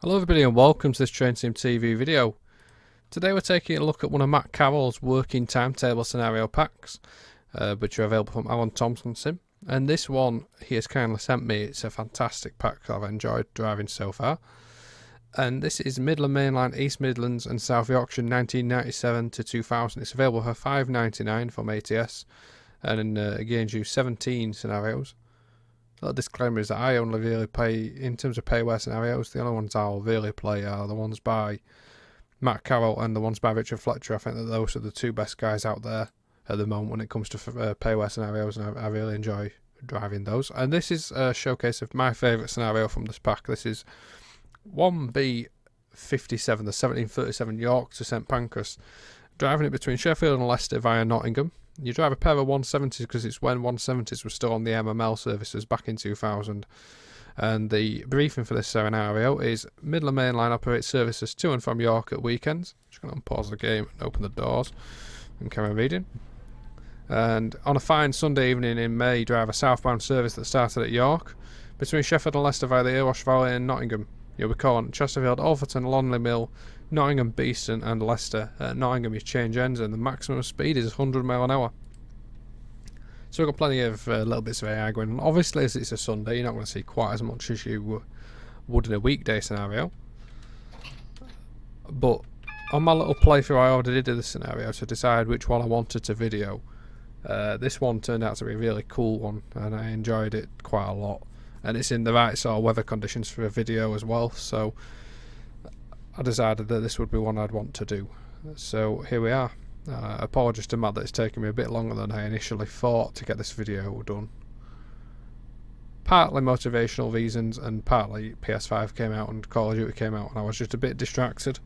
Hello everybody and welcome to this Train Sim TV video. Today we're taking a look at one of Matt Carroll's working timetable scenario packs, which are available from Alan Thompson Sim. And this one he has kindly sent me. It's a fantastic pack I've enjoyed driving so far. And this is Midland Main Line, East Midlands and South Yorkshire 1997 to 2000. It's available for £5.99 from ATS and again use 17 scenarios. The disclaimer is that I only really play, in terms of payware scenarios, the only ones I'll really play are the ones by Matt Carroll and the ones by Richard Fletcher. I think that those are the two best guys out there at the moment when it comes to payware scenarios, and I really enjoy driving those. And this is a showcase of my favourite scenario from this pack. This is 1B57, the 1737 York to St Pancras, driving it between Sheffield and Leicester via Nottingham. You drive a pair of 170s because it's when 170s were still on the MML services back in 2000. And the briefing for this scenario is Midland Main Line operates services to and from York at weekends. Just going to unpause the game and open the doors and carry on reading. And on a fine Sunday evening in May, drive a southbound service that started at York between Sheffield and Leicester via the Irwash Valley and Nottingham. You'll be calling Chesterfield, Alverton, Lonley Mill, Nottingham, Beeston and Leicester. At Nottingham you change ends and the maximum speed is 100 mile an hour. So we've got plenty of little bits of AI going on. Obviously as it's a Sunday you're not going to see quite as much as you would in a weekday scenario. But on my little playthrough I already did the scenario to decide which one I wanted to video. This one turned out to be a really cool one and I enjoyed it quite a lot. And it's in the right sort of weather conditions for a video as well, so I decided that this would be one I'd want to do. So here we are. Apologies to Matt that it's taken me a bit longer than I initially thought to get this video done. Partly motivational reasons and partly PS5 came out and Call of Duty came out and I was just a bit distracted.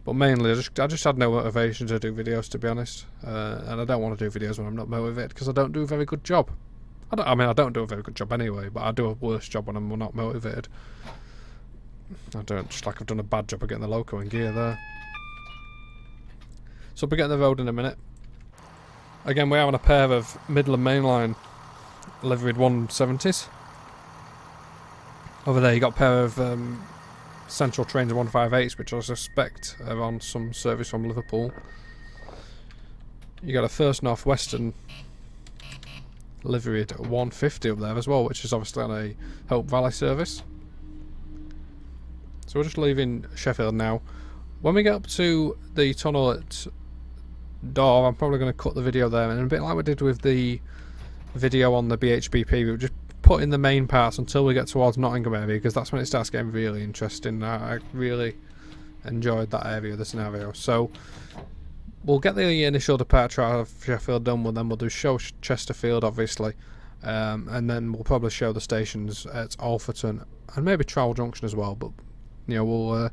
But mainly I just had no motivation to do videos, to be honest. And I don't want to do videos when I'm not motivated because I don't do a very good job. I don't do a very good job anyway, but I do a worse job when I'm not motivated. I don't, just like I've done a bad job of getting the loco in gear there. So we'll be getting the road in a minute. Again, we are on a pair of Midland Main Line liveried 170s. Over there you got a pair of Central Trains 158s, which I suspect are on some service from Liverpool. You got a First North Western liveried 150 up there as well, which is obviously on a Hope Valley service. So we're just leaving Sheffield now. When we get up to the tunnel at Thorpe, I'm probably going to cut the video there, and a bit like we did with the video on the BHBP, we'll just put in the main parts until we get towards Nottingham area, because that's when it starts getting really interesting. I really enjoyed that area of the scenario. So we'll get the initial departure out of Sheffield done, then we'll do show Chesterfield obviously, and then we'll probably show the stations at Alverton and maybe Trains Junction as well, but you know, we'll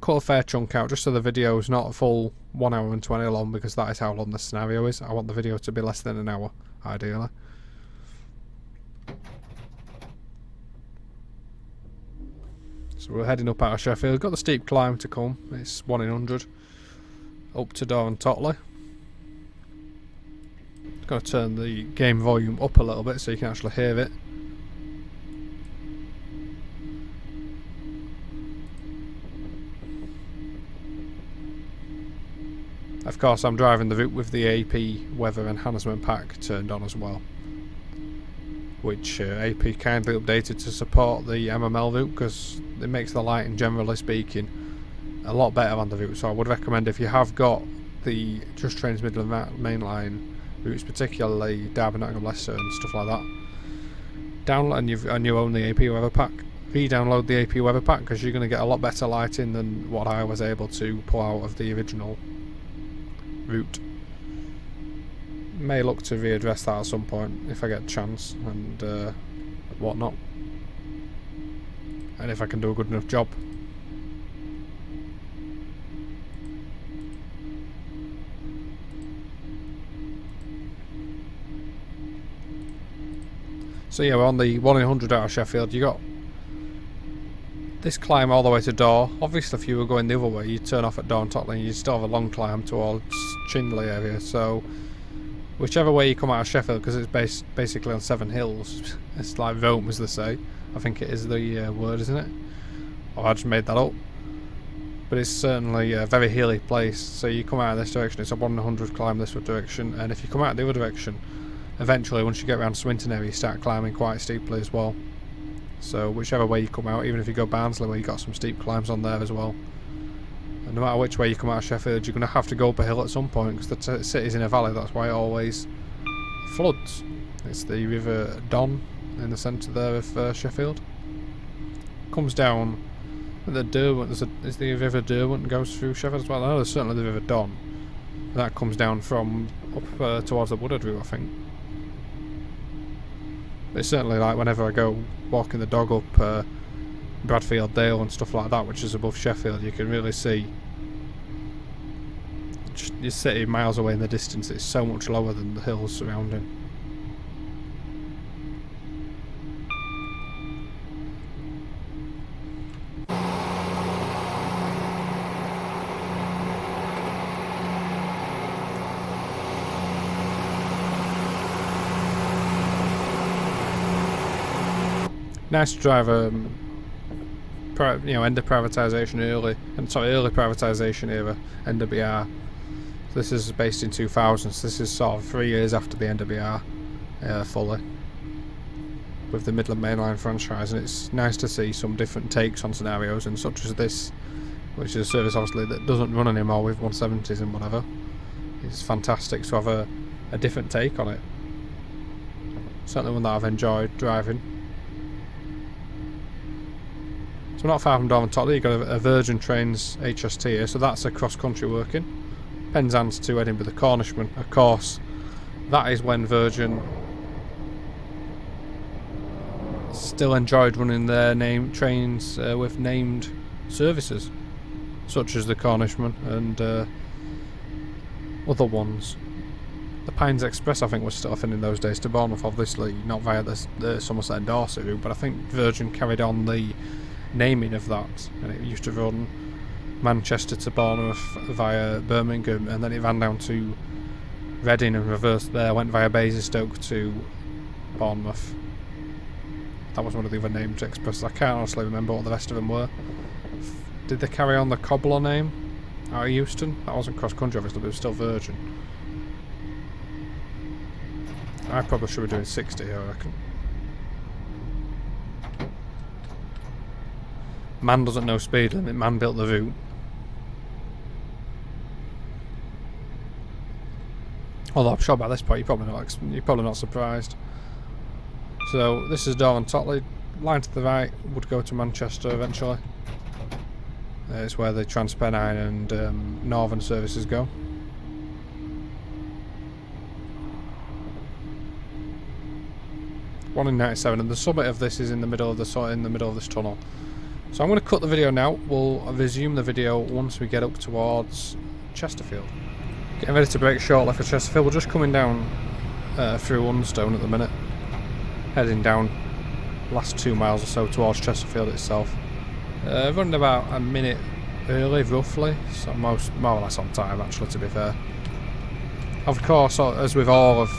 cut a fair chunk out just so the video is not a full 1 hour and 20 long, because that is how long the scenario is. I want the video to be less than an hour ideally. So we're heading up out of Sheffield. Got the steep climb to come, it's 1 in 100 up to Door and Totley. Got to turn the game volume up a little bit so you can actually hear it. Of course I'm driving the route with the AP weather enhancement pack turned on as well, which AP kindly updated to support the MML route because it makes the lighting, generally speaking, a lot better on the route. So I would recommend, if you have got the Just Trains Midland Main Line routes, particularly Derby, Nottingham, Leicester and stuff like that, download and you own the AP weather pack, re-download the AP weather pack, because you're going to get a lot better lighting than what I was able to pull out of the original route. May look to readdress that at some point if I get a chance and whatnot, and if I can do a good enough job. So yeah, we're on the 1 in 100 out of Sheffield. You got this climb all the way to Door. Obviously if you were going the other way you'd turn off at Door and Totley and you'd still have a long climb towards Chindley area. So whichever way you come out of Sheffield, because it's basically on 7 hills, it's like Rome as they say, I think it is the word, isn't it? or I just made that up. But it's certainly a very hilly place. So you come out of this direction, it's a 1 in 100 climb this direction, and if you come out the other direction, eventually once you get around Swinton area you start climbing quite steeply as well. So whichever way you come out, even if you go Barnsley where you got some steep climbs on there as well. And no matter which way you come out of Sheffield, you're going to have to go up a hill at some point, because the city's in a valley, that's why it always floods. It's the River Don in the centre there of Sheffield. Comes down the Derwent, is the River Derwent goes through Sheffield as well. I know there's certainly the River Don. That comes down from up towards the Woodard route, I think. But it's certainly like whenever I go walking the dog up Bradfield Dale and stuff like that, which is above Sheffield, you can really see your city miles away in the distance. It's so much lower than the hills surrounding. Nice to drive end of privatisation early privatisation era, NWR. This is based in 2000, so this is sort of 3 years after the NWR fully, with the Midland Main Line franchise, and it's nice to see some different takes on scenarios, and such as this, which is a service obviously that doesn't run anymore with 170s and whatever. It's fantastic to have a different take on it. Certainly one that I've enjoyed driving. So not far from Dorman-Totley, you've got a Virgin Trains Hst here, so that's a cross-country working. Penzance to Edinburgh, the Cornishman, of course. That is when Virgin still enjoyed running their trains with named services, such as the Cornishman and other ones. The Pines Express, I think, was still in those days to Bournemouth, obviously not via the Somerset and Dorset route, but I think Virgin carried on the naming of that, and it used to run Manchester to Bournemouth via Birmingham, and then it ran down to Reading and reversed there, went via Basingstoke to Bournemouth. That was one of the other named expresses. I can't honestly remember what the rest of them were. Did they carry on the Cobbler name out of Euston? That wasn't cross country obviously, but it was still Virgin. I probably should be doing 60 here, I reckon. Man doesn't know speed limit, man built the route. Although I'm sure by this point you're probably not surprised. So this is Dorman-Totley. Line to the right would go to Manchester eventually. It's where the Transpennine and Northern services go. One in 97, and the summit of this is in the middle of this tunnel. So I'm going to cut the video now. We'll resume the video once we get up towards Chesterfield. Getting ready to break shortly for Chesterfield. We're just coming down through Unstone at the minute, heading down last 2 miles or so towards Chesterfield itself. Running about a minute early, roughly, so more or less on time actually, to be fair. Of course, as with all of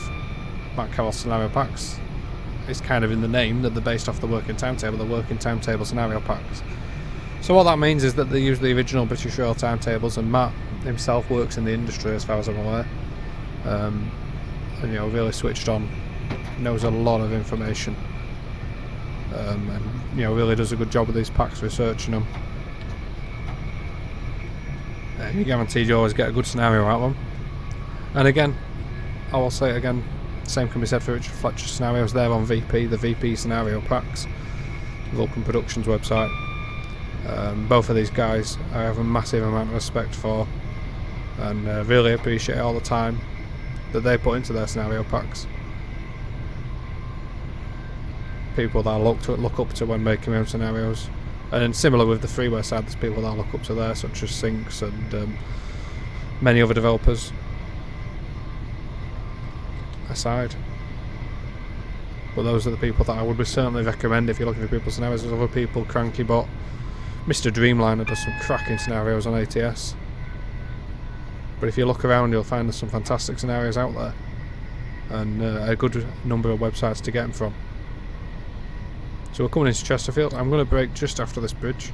Matt Carroll's scenario packs, it's kind of in the name that they're based off the working timetable, the working timetable scenario packs. So what that means is that they use the original British Rail timetables, and Matt himself works in the industry as far as I'm aware, and really switched on, knows a lot of information, and really does a good job with these packs, researching them. You're guaranteed you always get a good scenario out of them. And again, I will say it again, same can be said for Richard Fletcher's scenarios there on VP, the VP scenario packs, Vulcan Productions website. Both of these guys I have a massive amount of respect for, and really appreciate all the time that they put into their scenario packs. People that I look up to when making my own scenarios. And similar with the freeware side, there's people that I look up to there, such as Sinks and many other developers aside. But those are the people that I would certainly recommend if you're looking for people's scenarios. There's other people, Crankybot, Mr. Dreamliner does some cracking scenarios on ATS. But if you look around, you'll find there's some fantastic scenarios out there, and a good number of websites to get them from. So we're coming into Chesterfield. I'm going to brake just after this bridge,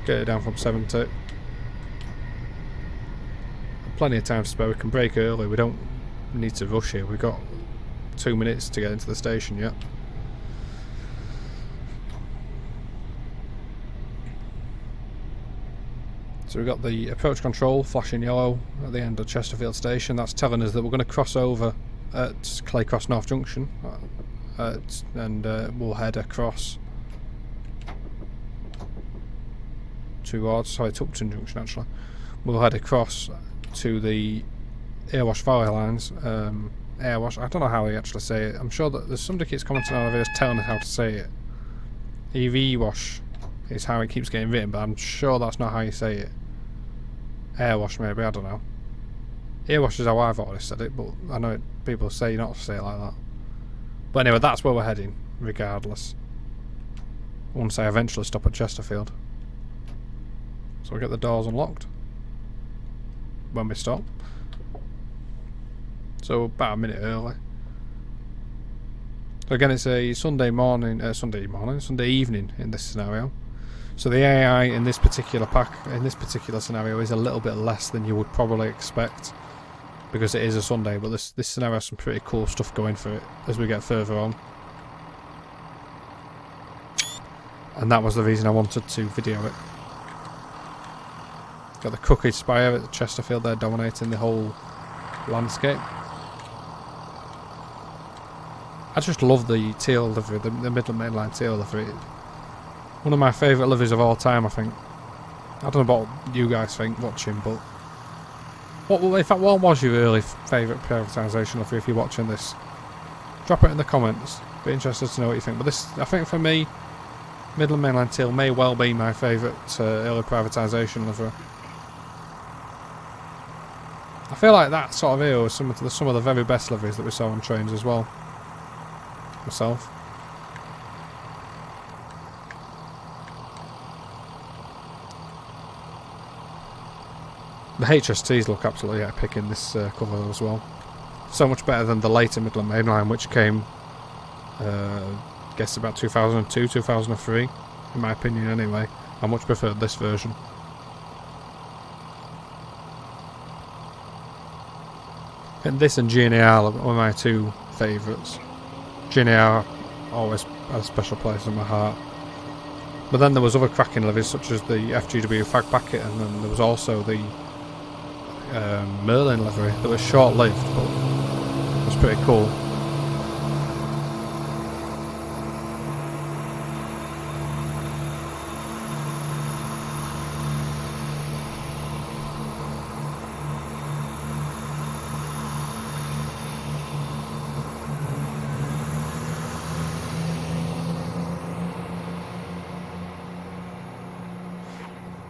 Get it down from 70. Plenty of time to spare. We can break early. We don't need to rush here. We've got 2 minutes to get into the station yet. So we've got the approach control flashing yellow at the end of Chesterfield Station. That's telling us that we're going to cross over at Claycross North Junction, and we'll head across towards, sorry, Tupton Junction actually. We'll head across to the Airwash Valley lines. Airwash, I don't know how they actually say it. I'm sure that there's somebody keeps commenting on the videos telling us how to say it. EV-wash is how it keeps getting written, but I'm sure that's not how you say it. Airwash maybe, I don't know. Airwash is how I've always said it, but I know people say not to say it like that. But anyway, that's where we're heading, regardless. Once I eventually stop at Chesterfield. So we'll get the doors unlocked when we stop. So about a minute early. So again, it's a Sunday evening in this scenario. So the AI in this particular scenario is a little bit less than you would probably expect, because it is a Sunday. But this scenario has some pretty cool stuff going for it as we get further on. And that was the reason I wanted to video it. Got the Crooked Spire at Chesterfield there dominating the whole landscape. I just love the teal livery, the Midland Main Line teal livery. One of my favourite liveries of all time, I think. I don't know what you guys think watching, but in fact, what was your early favourite privatisation livery if you're watching this? Drop it in the comments. Be interested to know what you think. But this, I think for me, Midland Main Line teal may well be my favourite early privatisation livery. I feel like that sort of era was some of the very best liveries that we saw on trains as well. Myself. The HSTs look absolutely epic in this cover as well. So much better than the later Midland Main Line, which came, I guess, about 2002, 2003, in my opinion anyway. I much preferred this version. And this and GNAR are my two favourites. GNAR always has a special place in my heart. But then there was other cracking liveries such as the FGW Fag Packet, and then there was also the Merlin livery that was short-lived, but it was pretty cool.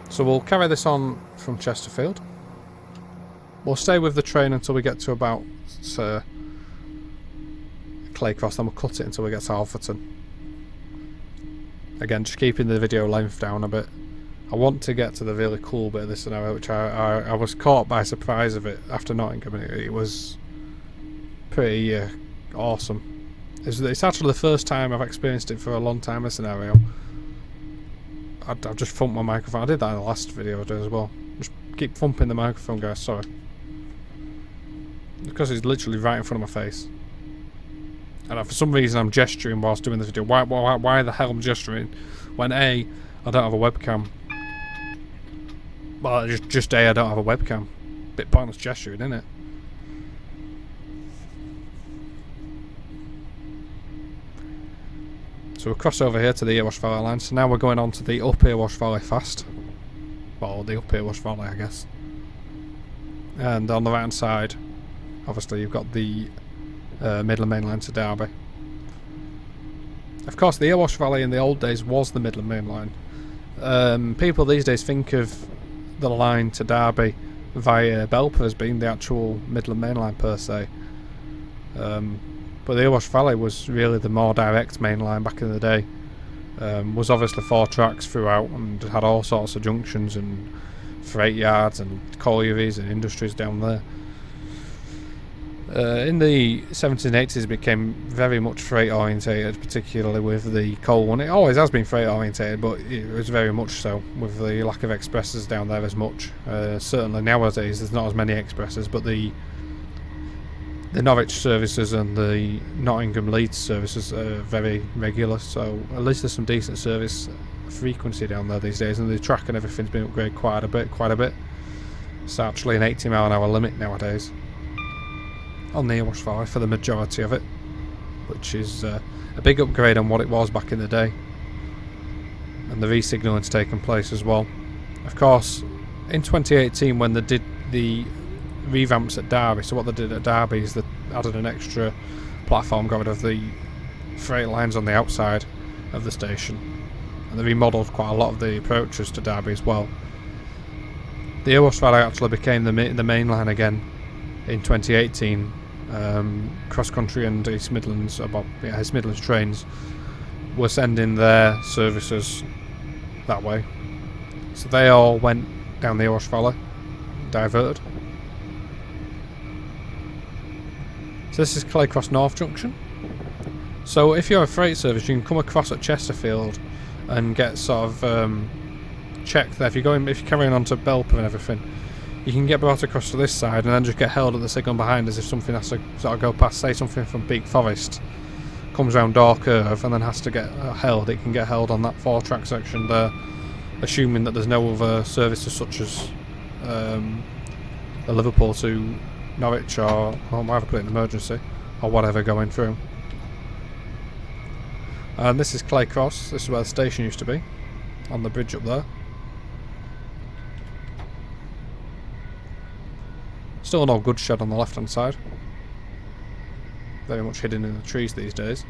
So we'll carry this on from Chesterfield. We'll stay with the train until we get to about Claycross, then we'll cut it until we get to Alfreton. Again, just keeping the video length down a bit. I want to get to the really cool bit of this scenario, which I was caught by surprise of it after Nottingham. It was pretty awesome. It's actually the first time I've experienced it for a long time, a scenario. I've just thumped my microphone. I did that in the last video I did as well. Just keep thumping the microphone, guys, sorry. Because it's literally right in front of my face. And for some reason I'm gesturing whilst doing this video. Why the hell I'm gesturing when A, I don't have a webcam. Well, just A, I don't have a webcam. Bit pointless gesturing, isn't it? So we'll cross over here to the Airwash Valley line. So now we're going on to the up Airwash Valley fast. Well, the up Airwash Valley, I guess. And on the right hand side, obviously you've got the Midland Main Line to Derby. Of course, the Airwash Valley in the old days was the Midland Main Line. People these days think of the line to Derby via Belper as being the actual Midland Main Line per se. But the Airwash Valley was really the more direct main line back in the day. Was obviously 4 tracks throughout and had all sorts of junctions and freight yards and collieries and industries down there. In the 1780s it became very much freight orientated, particularly with the coal one. It always has been freight orientated, but it was very much so with the lack of expresses down there as much. Certainly nowadays there's not as many expresses, but the Norwich services and the Nottingham Leeds services are very regular, so at least there's some decent service frequency down there these days, and the track and everything's been upgraded quite a bit. It's actually an 80-mile-an-hour limit nowadays on the Osh Valley for the majority of it, which is a big upgrade on what it was back in the day. And the re-signalling's taken place as well. Of course, in 2018 when they did the revamps at Derby, so what they did at Derby is they added an extra platform, got rid of the freight lines on the outside of the station, and they remodelled quite a lot of the approaches to Derby as well. The Osh Valley actually became the main line again in 2018. Cross Country and East Midlands, East Midlands trains were sending their services that way, so they all went down the Osh Valley, diverted. So this is Claycross North Junction. So if you're a freight service, you can come across at Chesterfield and get sort of checked there. If you're carrying on to Belper and everything, you can get brought across to this side and then just get held at the signal behind as if something has to sort of go past, say something from Peak Forest, comes round Door Curve and then has to get held. It can get held on that 4-track section there, assuming that there's no other services such as the Liverpool to Norwich or whatever, put it in emergency or whatever going through. And this is Claycross. This is where the station used to be, on the bridge up there. Still an old goods shed on the left hand side, very much hidden in the trees these days.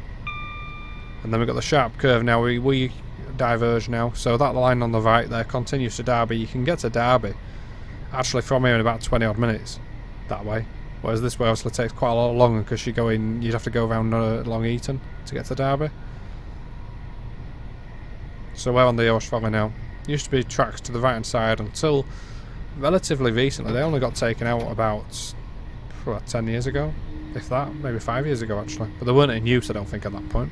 And then we've got the sharp curve now. We diverge now, so that line on the right there continues to Derby. You can get to Derby actually from here in about 20 odd minutes that way, whereas this way obviously takes quite a lot longer because you'd have to go around Long Eaton to get to Derby. So we're on the Osh Valley now. Used to be tracks to the right hand side until relatively recently. They only got taken out about 10 years ago, if that, maybe 5 years ago actually, but they weren't in use I don't think at that point.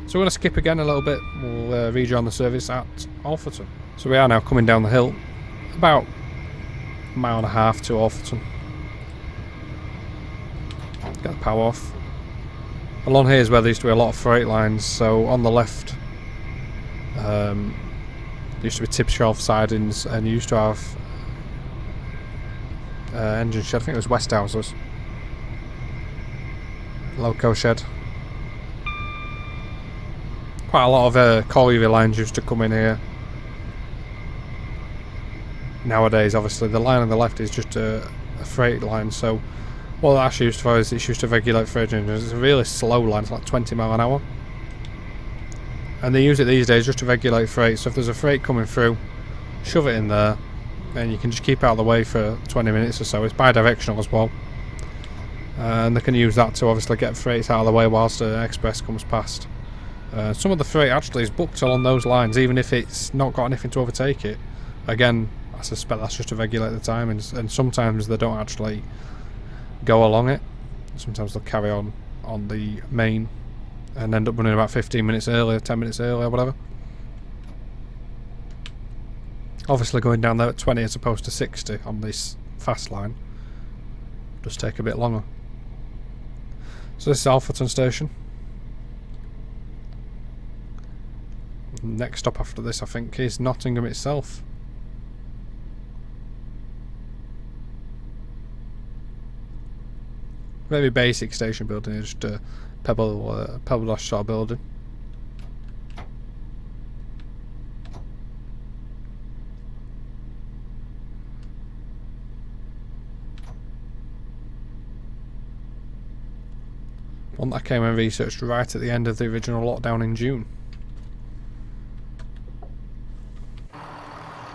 So we're going to skip again a little bit. We'll rejoin the service at Alfreton. So we are now coming down the hill, about a mile and a half to Alfreton. Get the power off. Along here is where there used to be a lot of freight lines, so on the left there used to be tip shelf sidings, and you used to have engine shed, I think it was Westhouses, loco shed. Quite a lot of colliery lines used to come in here. Nowadays obviously the line on the left is just a freight line, so what that actually used for is it's used to regulate freight engines. It's a really slow line, it's like 20 mile an hour. And they use it these days just to regulate freight, so if there's a freight coming through, shove it in there, and you can just keep out of the way for 20 minutes or so. It's bi-directional as well. And they can use that to obviously get freight out of the way whilst an express comes past. Some of the freight actually is booked along those lines, even if it's not got anything to overtake it. Again, I suspect that's just to regulate the timings, and sometimes they don't actually go along it. Sometimes they'll carry on the main and end up running about 15 minutes earlier, 10 minutes earlier, whatever. Obviously going down there at 20 as opposed to 60 on this fast line does take a bit longer. So this is Alfreton station. Next stop after this I think is Nottingham itself. Very basic station building, it's just a pebble-dash sort of building. One that I came and researched right at the end of the original lockdown in June.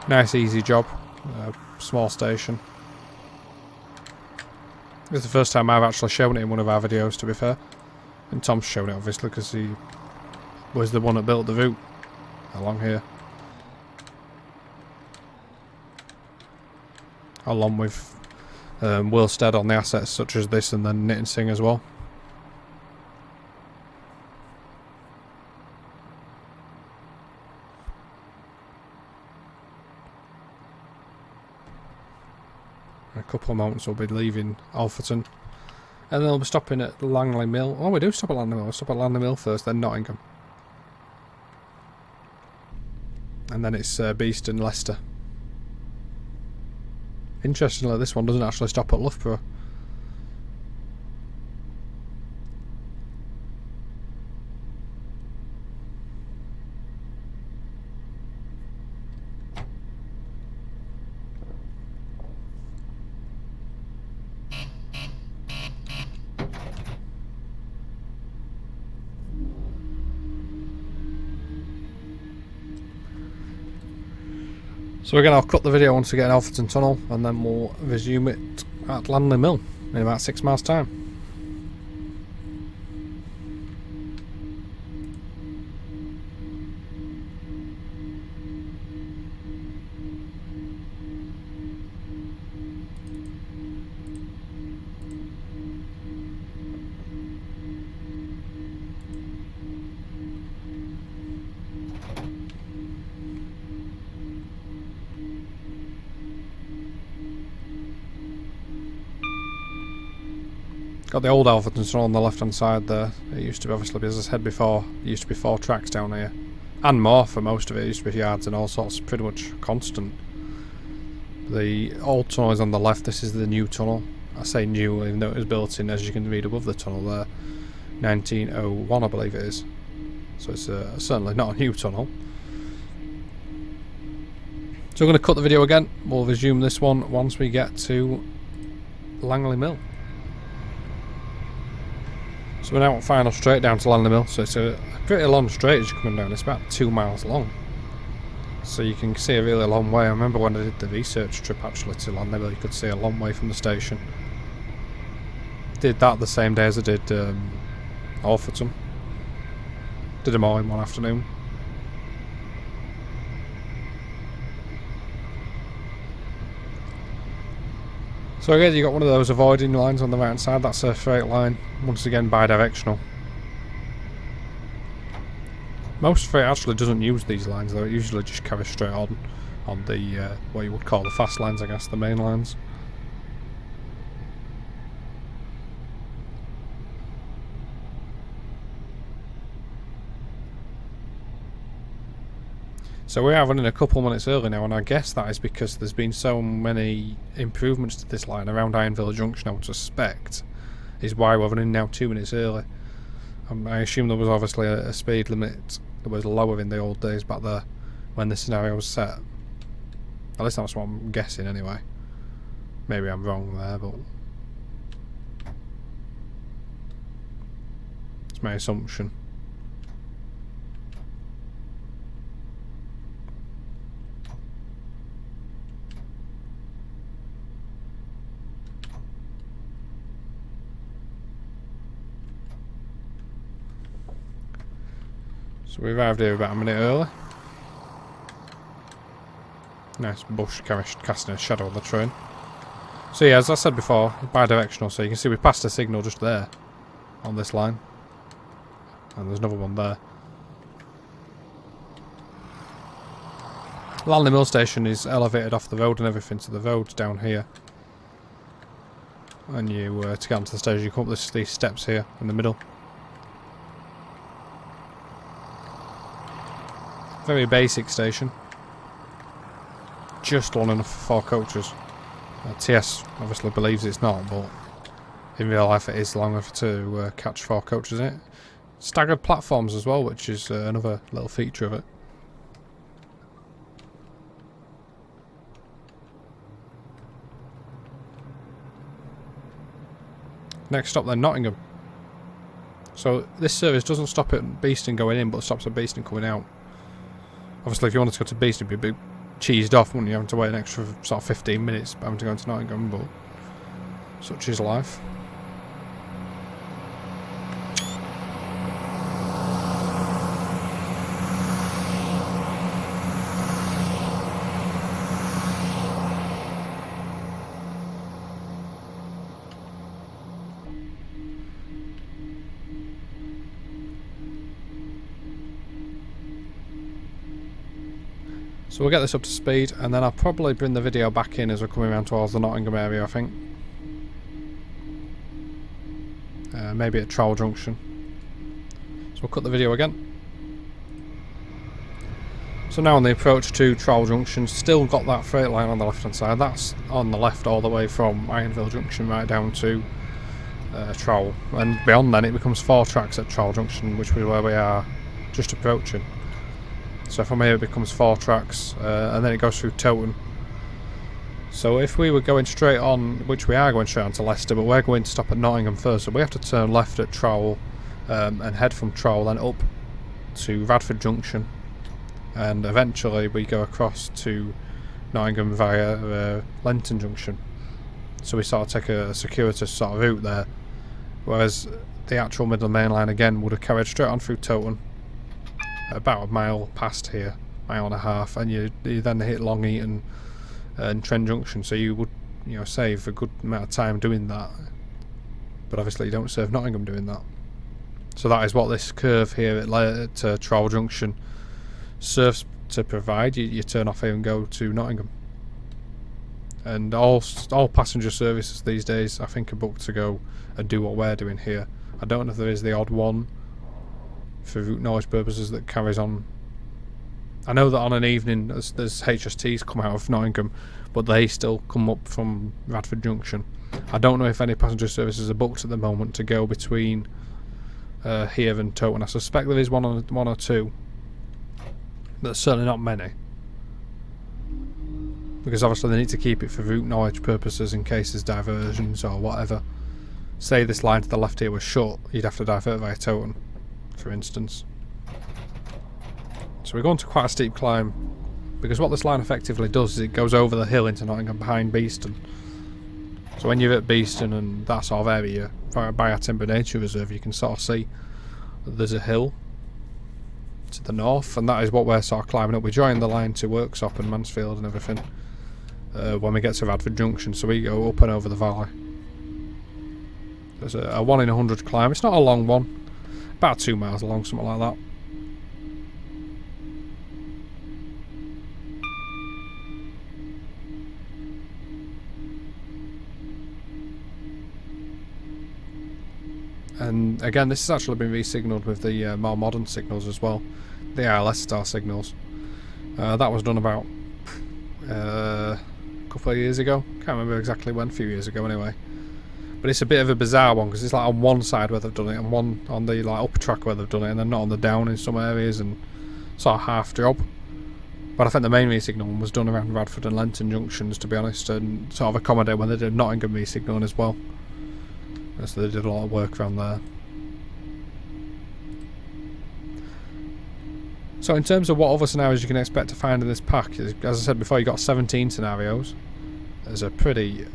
Nice easy job, small station. It's the first time I've actually shown it in one of our videos, to be fair. And Tom's shown it obviously because he was the one that built the route along here. Along with Wilstead on the assets such as this, and then Nittingsing as well. In a couple of moments we'll be leaving Alfreton, and then we'll be stopping at Langley Mill. Oh, we do stop at Langley Mill. We'll stop at Langley Mill first, then Nottingham. And then it's Beeston, Leicester. Interestingly, this one doesn't actually stop at Loughborough. So again, I'll cut the video once we get in Alfreton Tunnel, and then we'll resume it at Langley Mill in about 6 miles' time. Got the old Alfreton Tunnel on the left hand side there. It used to be, obviously, as I said before, it used to be 4 tracks down here. And more for most of it. It used to be yards and all sorts, pretty much constant. The old tunnel is on the left. This is the new tunnel. I say new, even though it was built in, as you can read above the tunnel there, 1901 I believe it is. So it's certainly not a new tunnel. So we're going to cut the video again. We'll resume this one once we get to Langley Mill. So we're now at final straight down to Langley Mill. So it's a pretty long straight as you're coming down. It's about 2 miles long. So you can see a really long way. I remember when I did the research trip actually to Langley Mill, you could see a long way from the station. Did that the same day as I did Alfreton. Did them all in one afternoon. So again, you got one of those avoiding lines on the right hand side. That's a straight line, once again bi-directional. Most freight actually doesn't use these lines though. It usually just carries straight on the what you would call the fast lines, I guess, the main lines. So we are running a couple minutes early now, and I guess that is because there's been so many improvements to this line around Ironville Junction, I would suspect, is why we're running now 2 minutes early. I assume there was obviously a speed limit that was lower in the old days back there when the scenario was set. At least that's what I'm guessing anyway. Maybe I'm wrong there, but it's my assumption. So we arrived here about a minute early. Nice bush casting a shadow on the train. So yeah, as I said before, bi-directional, so you can see we passed a signal just there on this line. And there's another one there. Langley Mill Station is elevated off the road and everything, so the road's down here. And you, to get onto the station, you come up these steps here in the middle. Very basic station. Just long enough for 4 coaches. TS obviously believes it's not, but in real life it is long enough to catch 4 coaches in it. Staggered platforms as well, which is another little feature of it. Next stop then, Nottingham. So this service doesn't stop at Beeston going in, but stops at Beeston coming out. Obviously, if you wanted to go to Beeston, it'd be a bit cheesed off, wouldn't you? Having to wait an extra sort of 15 minutes having to go into Nottingham, but such is life. So we'll get this up to speed, and then I'll probably bring the video back in as we're coming around towards the Nottingham area, I think. Maybe at Trains Junction. So we'll cut the video again. So now on the approach to Trains Junction, still got that freight line on the left hand side. That's on the left all the way from Ironville Junction right down to Trains. And beyond then it becomes 4 tracks at Trains Junction, which is where we are just approaching. So from here it becomes 4 tracks, and then it goes through Towton. So if we were going straight on, which we are going straight on to Leicester, but we're going to stop at Nottingham first, so we have to turn left at Trains, and head from Trains then up to Radford Junction, and eventually we go across to Nottingham via Lenton Junction. So we sort of take a circuitous sort of route there, whereas the actual Midland Main Line again would have carried straight on through Towton, about a mile past here, mile and a half, and you then hit Long Eaton and Trains Junction, so you would save a good amount of time doing that, but obviously you don't save Nottingham doing that. So that is what this curve here at Trains Junction serves to provide. You turn off here and go to Nottingham, and all passenger services these days I think are booked to go and do what we're doing here. I don't know if there is the odd one for route knowledge purposes that carries on. I know that on an evening there's HSTs come out of Nottingham, but they still come up from Radford Junction. I don't know if any passenger services are booked at the moment to go between here and Towton. I suspect there is one or two, but certainly not many, because obviously they need to keep it for route knowledge purposes in case there's diversions or whatever. Say this line to the left here was shut, you'd have to divert via Towton, for instance. So we're going to quite a steep climb, because what this line effectively does is it goes over the hill into Nottingham behind Beeston. So when you're at Beeston and that sort of area, by our Timber Nature Reserve, you can sort of see that there's a hill to the north, and that is what we're sort of climbing up. We join the line to Worksop and Mansfield and everything when we get to Radford Junction, so we go up and over the valley. There's a 1 in 100 climb. It's not a long one, about 2 miles long, something like that. And again, this has actually been re-signalled with the more modern signals as well, the ILS star signals. That was done about a couple of years ago. Can't remember exactly when, a few years ago anyway. But it's a bit of a bizarre one, because it's like on one side where they've done it, and one on the upper track where they've done it, and then not on the down in some areas, and sort of half job. But I think the main re-signal one was done around Radford and Lenton Junctions, to be honest, and sort of accommodate when they did Nottingham re-signalling as well. So they did a lot of work around there. So in terms of what other scenarios you can expect to find in this pack, as I said before, you've got 17 scenarios. There's a pretty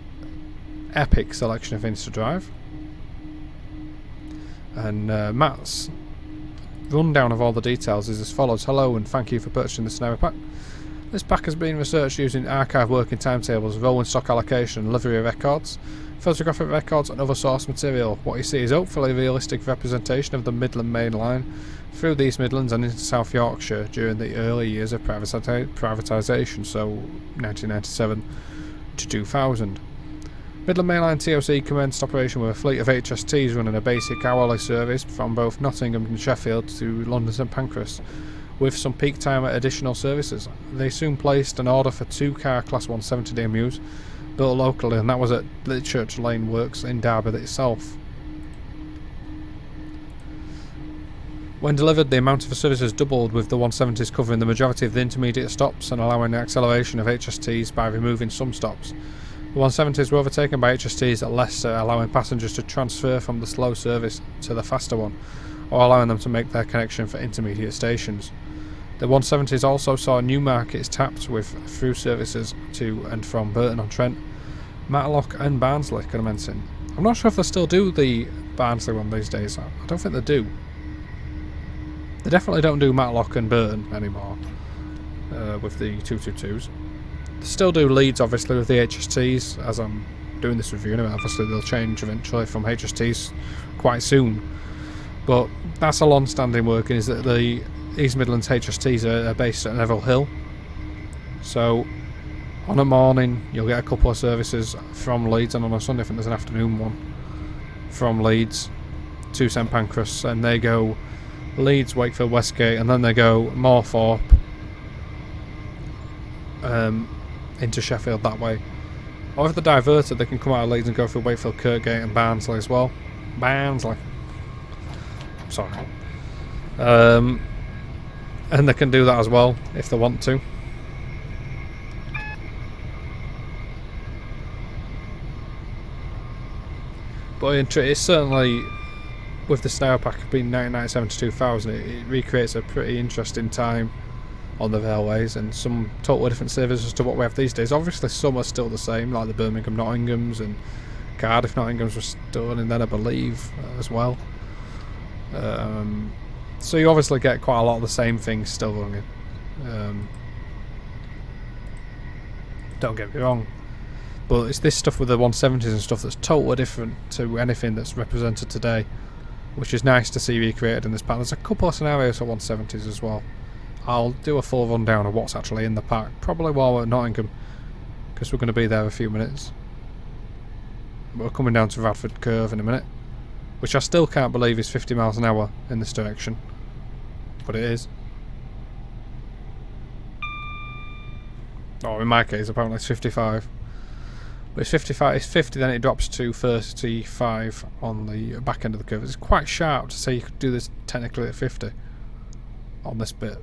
epic selection of things to drive. And Matt's rundown of all the details is as follows. Hello and thank you for purchasing the scenario pack. This pack has been researched using archive working timetables, rolling stock allocation and livery records, photographic records and other source material. What you see is hopefully a realistic representation of the Midland Main Line through the East Midlands and into South Yorkshire during the early years of privatisation, so 1997 to 2000. Midland Main Line TOC commenced operation with a fleet of HSTs running a basic hourly service from both Nottingham and Sheffield to London St Pancras, with some peak time additional services. They soon placed an order for 2-car Class 170 DMUs built locally, and that was at Litchurch Lane Works in Derby itself. When delivered, the amount of services doubled, with the 170s covering the majority of the intermediate stops and allowing the acceleration of HSTs by removing some stops. The 170s were overtaken by HSTs at Leicester, allowing passengers to transfer from the slow service to the faster one, or allowing them to make their connection for intermediate stations. The 170s also saw new markets tapped with through services to and from Burton-on-Trent, Matlock and Barnsley commencing. I'm not sure if they still do the Barnsley one these days. I don't think they do. They definitely don't do Matlock and Burton anymore with the 222s. They still do Leeds, obviously, with the HSTs, as I'm doing this review anyway. Obviously they'll change eventually from HSTs quite soon. But that's a long-standing working, is that the East Midlands HSTs are based at Neville Hill, So on a morning you'll get a couple of services from Leeds, and on a Sunday I think there's an afternoon one from Leeds to St Pancras, and they go Leeds, Wakefield, Westgate, and then they go more Thorpe into Sheffield that way. Or if they're diverted, they can come out of Leeds and go through Wakefield, Kirkgate and Barnsley as well. Barnsley. Sorry. And they can do that as well if they want to. But it's certainly, with the scenario pack being 1997 to 2000, it recreates a pretty interesting time on the railways, and some totally different services to what we have these days. Obviously some are still the same, like the Birmingham Nottinghams and Cardiff Nottinghams were still in then, I believe, as well. So you obviously get quite a lot of the same things still running. Don't get me wrong, but it's this stuff with the 170s and stuff that's totally different to anything that's represented today, which is nice to see recreated in this pack. There's a couple of scenarios for 170s as well. I'll do a full rundown of what's actually in the pack, probably while we're at Nottingham, because we're going to be there a few minutes. We're coming down to Radford Curve in a minute, which I still can't believe is 50 miles an hour in this direction, but it is. Oh, in my case apparently it's 55. But it's 55, it's 50, then it drops to 35 on the back end of the curve. It's quite sharp to say you could do this technically at 50 on this bit.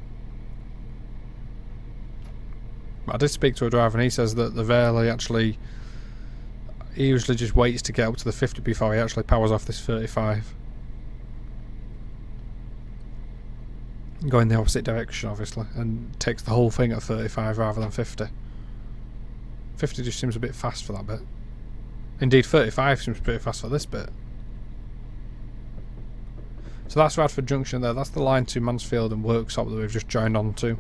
But I did speak to a driver and he says that the rarely actually, he usually just waits to get up to the 50 before he actually powers off this 35. Going the opposite direction obviously, and takes the whole thing at 35 rather than 50. 50 just seems a bit fast for that bit. Indeed 35 seems pretty fast for this bit. So that's Radford Junction there, that's the line to Mansfield and Worksop that we've just joined on to.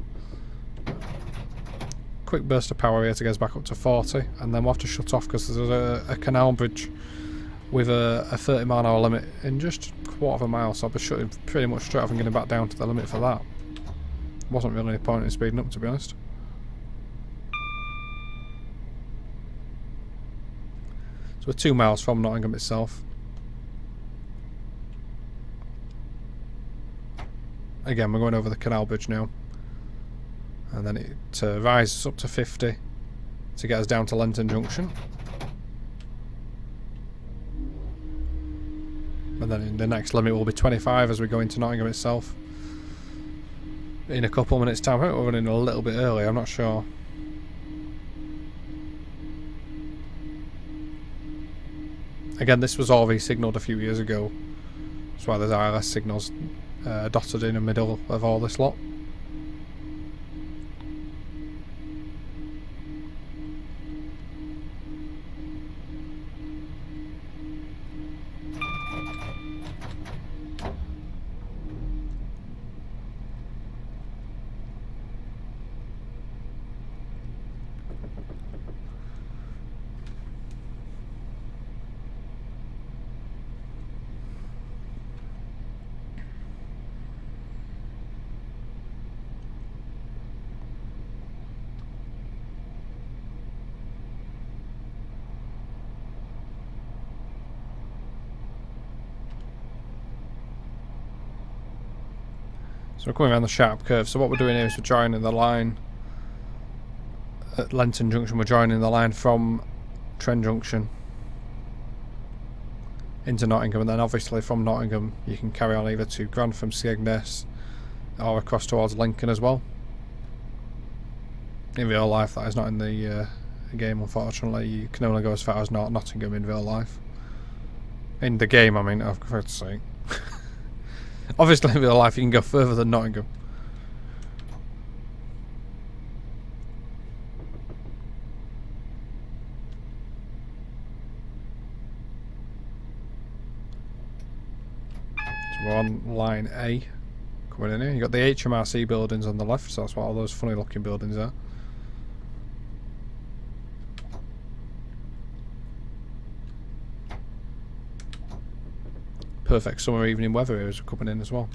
Quick burst of power here to get us back up to 40, and then we'll have to shut off because there's a canal bridge with a 30 mile an hour limit in just a quarter of a mile, so I'll be shutting pretty much straight off and getting back down to the limit for that. Wasn't really any point in speeding up, to be honest. So we're 2 miles from Nottingham itself. Again, we're going over the canal bridge now. And then it rises up to 50 to get us down to Lenton Junction. And then the next limit will be 25 as we go into Nottingham itself. In a couple of minutes time. I think we're running a little bit early, I'm not sure. Again, this was RV signalled a few years ago. That's why there's ILS signals dotted in the middle of all this lot. So we're coming around the sharp curve, so what we're doing here is we're joining the line at Lenton Junction. We're joining the line from Trains Junction into Nottingham, and then obviously from Nottingham you can carry on either to Grantham, Skegness, or across towards Lincoln as well. In real life, that is not in the game, unfortunately. You can only go as far as Nottingham in real life. In the game, I mean, I've prefer to say. Obviously in real life you can go further than Nottingham. So we're on line A coming in here. You've got the HMRC buildings on the left, so that's what all those funny looking buildings are. Perfect summer evening weather here as we're coming in as well.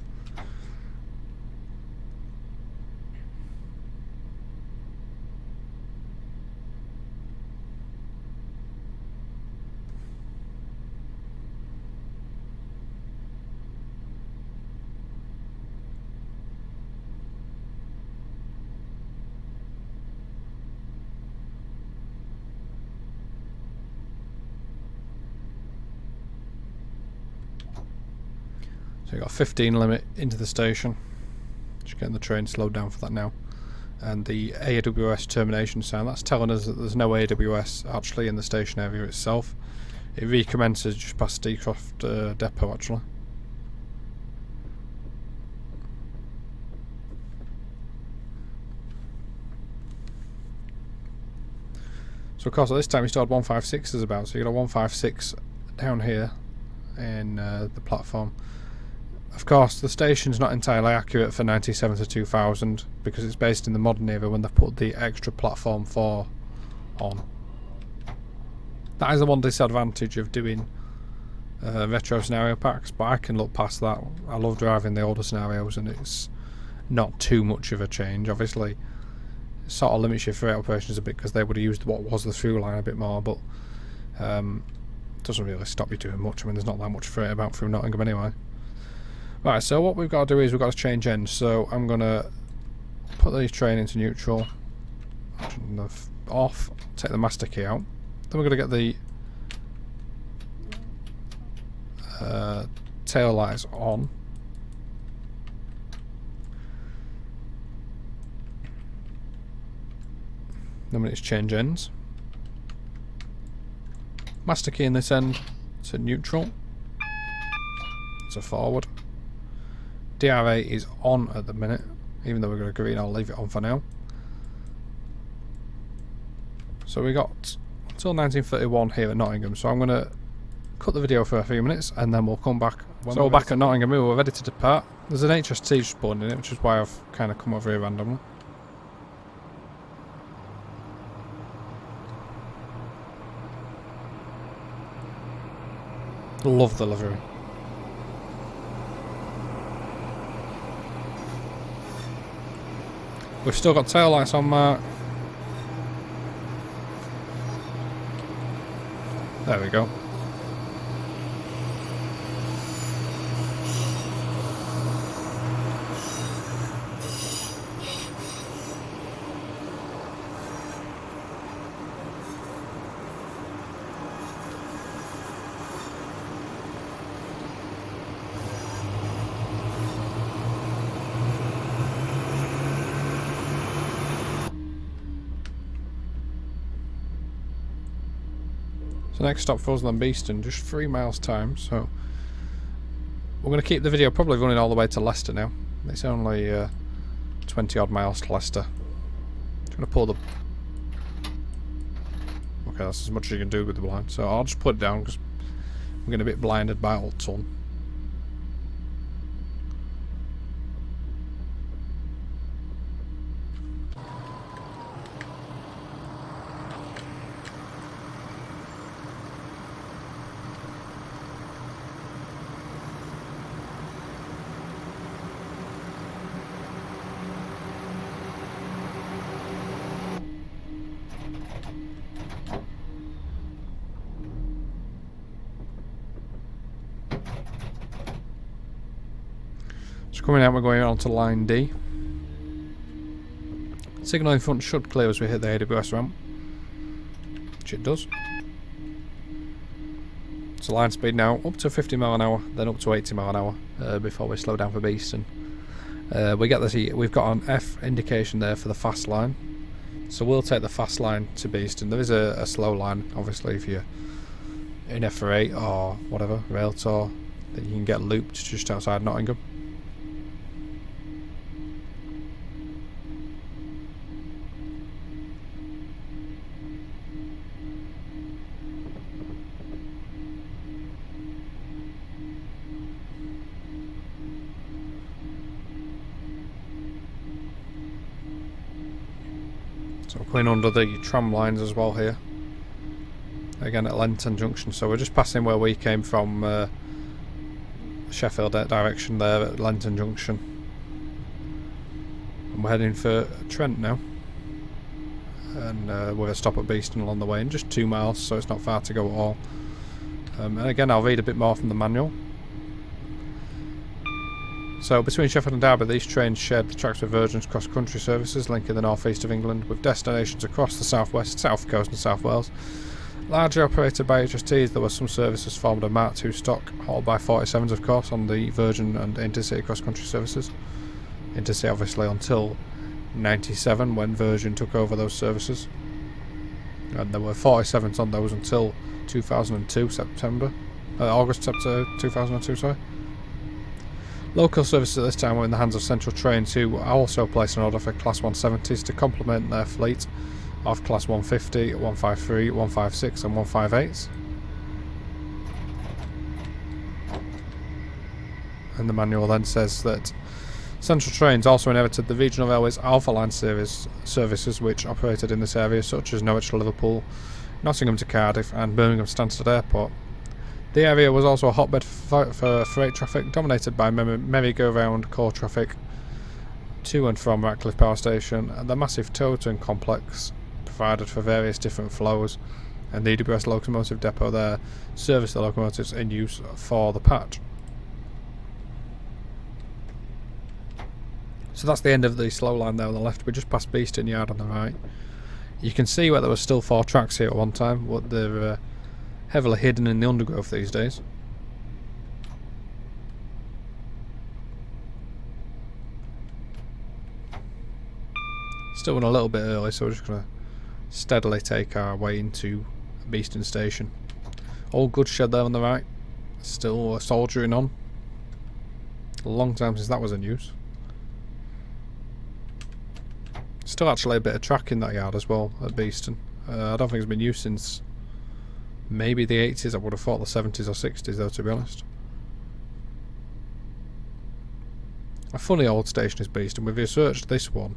So you've got a 15 limit into the station. Just getting the train slowed down for that now. And the AWS termination sign, that's telling us that there's no AWS actually in the station area itself. It recommences just past Deecroft depot actually. So of course at this time we still had 156s about, so you got a 156 down here in the platform. Of course the station's not entirely accurate for 97 to 2000 because it's based in the modern era when they put the extra platform 4 on. That is the one disadvantage of doing retro scenario packs, but I can look past that. I love driving the older scenarios and it's not too much of a change. Obviously it sort of limits your freight operations a bit because they would have used what was the through line a bit more, but doesn't really stop you doing much. I mean, there's not that much freight about through Nottingham anyway. Right, so what we've got to do is we've got to change ends. So I'm going to put the train into neutral, off, take the master key out. Then we're going to get the tail lights on. Then we need to change ends. Master key in this end to neutral. To forward. DRA is on at the minute, even though we're going to green, I'll leave it on for now. So we got until 1931 here at Nottingham, so I'm going to cut the video for a few minutes and then we'll come back. So we're back at Nottingham, we're ready to depart. There's an HST spawned in it, which is why I've kind of come over here randomly. Love the livery. We've still got tail lights on, Mark. There we go. So next stop for us then Beeston, just 3 miles time, so we're going to keep the video probably running all the way to Leicester now. It's only 20 odd miles to Leicester. Just going to pull the... Okay, that's as much as you can do with the blind, so I'll just put it down because I'm getting a bit blinded by old sun. So coming out, we're going on to line D. Signal in front should clear as we hit the AWS ramp, which it does. So line speed now up to 50 mile an hour, then up to 80 mile an hour before we slow down for Beeston. We've got an F indication there for the fast line, so we'll take the fast line to Beeston. There is a slow line, obviously, if you're in F8 or whatever rail tour, that you can get looped just outside Nottingham. So we're going under the tram lines as well here. Again at Lenton Junction, so we're just passing where we came from, Sheffield direction there at Lenton Junction. And we're heading for Trent now. And we're going to stop at Beeston along the way in just 2 miles, so it's not far to go at all. And again, I'll read a bit more from the manual. So between Sheffield and Derby, these trains shared the tracks with Virgin's cross-country services linking the north east of England with destinations across the south west, south coast and south Wales, Largely operated by HSTs, there were some services formed of Mark II stock, hauled by 47s of course on the Virgin and Intercity cross-country services. Intercity obviously until 97 when Virgin took over those services. And there were 47s on those until 2002 August 2002, sorry. Local services at this time were in the hands of Central Trains, who also placed an order for Class 170s to complement their fleet of Class 150, 153, 156 and 158s. And the manual then says that Central Trains also inherited the Regional Railways Alpha Line series services which operated in this area, such as Norwich to Liverpool, Nottingham to Cardiff and Birmingham Stansted Airport. The area was also a hotbed for freight traffic, dominated by merry-go-round core traffic to and from Ratcliffe Power Station, and the massive Toton complex provided for various different flows, and the Edinburgh locomotive depot there serviced the locomotives in use for the patch. So that's the end of the slow line there on the left. We're just past Beeston Yard on the right. You can see where there were still 4 tracks here at one time, but they're heavily hidden in the undergrowth these days. Still went a little bit early, so we're just going to steadily take our way into Beeston Station. Old goods shed there on the right, still soldiering on. A long time since that was in use. Still actually a bit of track in that yard as well at Beeston. I don't think it's been used since maybe the 80s. I would have thought the 70s or 60s though, to be honest. A funny old station is Beeston. We've researched this one,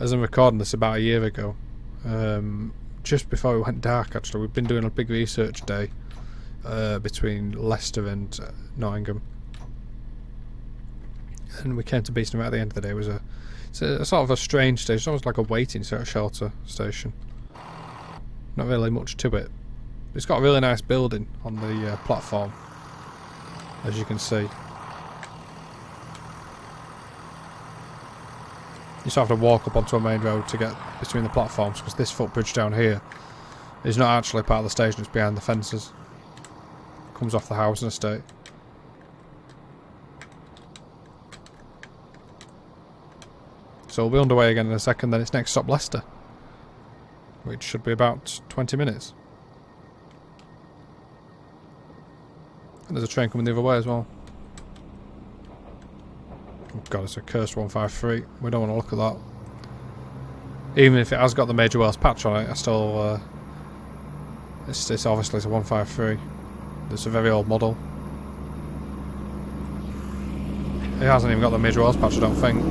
as I'm recording this, about a year ago. Just before it went dark actually. We've been doing a big research day between Leicester and Nottingham. And we came to Beeston right at the end of the day. It's a sort of a strange station. It's almost like a waiting sort of shelter station. Not really much to it. It's got a really nice building on the platform, as you can see. You sort of have to walk up onto a main road to get between the platforms, because this footbridge down here is not actually part of the station, it's behind the fences. Comes off the housing estate. So we'll be underway again in a second, then it's next stop Leicester, which should be about 20 minutes. And there's a train coming the other way as well. Oh god, it's a cursed 153. We don't want to look at that. Even if it has got the Major Wales patch on it, I still... it's obviously it's a 153. It's a very old model. It hasn't even got the Major Wales patch, I don't think.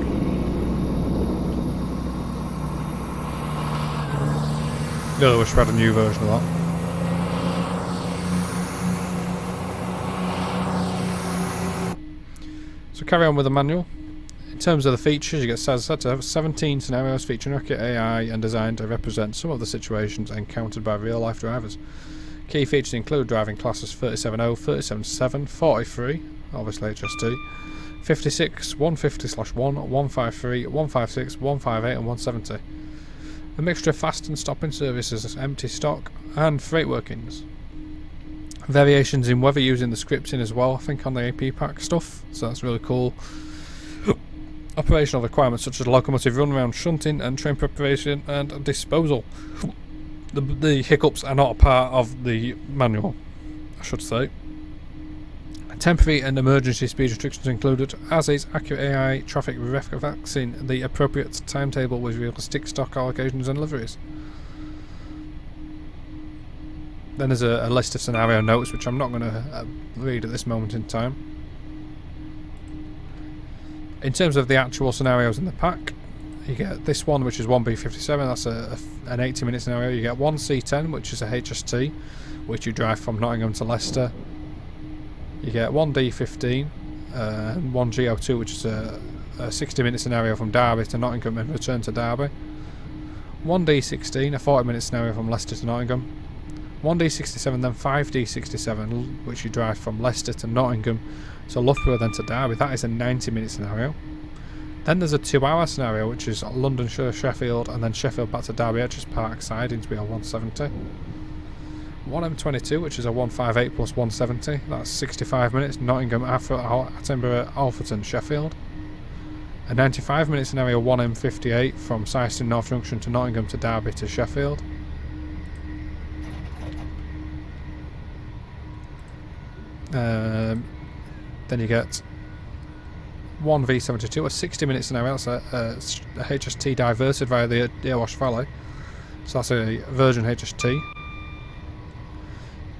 Really wish we had a new version of that. So carry on with the manual. In terms of the features, you get set to have 17 scenarios featuring accurate AI and designed to represent some of the situations encountered by real life drivers. Key features include driving classes 37.0, 37.7, 43, obviously HST, 56, 150/1, 153, 156, 158 and 170. A mixture of fast and stopping services, empty stock and freight workings. Variations in weather using the scripting as well, I think, on the AP pack stuff, so that's really cool. Operational requirements such as locomotive runaround, shunting and train preparation and disposal. The hiccups are not a part of the manual, I should say. Temporary and emergency speed restrictions included, as is accurate AI traffic reflecting the appropriate timetable with realistic stock allocations and liveries. Then there's a list of scenario notes, which I'm not going to read at this moment in time. In terms of the actual scenarios in the pack, you get this one, which is 1B57, that's an 80-minute scenario. You get 1C10, which is a HST, which you drive from Nottingham to Leicester. You get 1D15 and 1G02, which is a 60-minute scenario from Derby to Nottingham and return to Derby. 1D16, a 40-minute scenario from Leicester to Nottingham. 1D67, then 5D67, which you drive from Leicester to Nottingham to Loughborough, then to Derby. That is a 90-minute scenario. Then there's a 2-hour scenario, which is London to Sheffield, and then Sheffield back to Derby Etches Park, siding to be on 170. 1M22, which is a 158 plus 170, that's 65 minutes, Nottingham, Attenborough, Alfreton, Sheffield. A 95-minute scenario 1M58 from Hst North Junction to Nottingham to Derby to Sheffield. Then you get 1 V72, a 60-minute scenario, that's a HST diverted via the Earwash Valley. So that's a Virgin HST.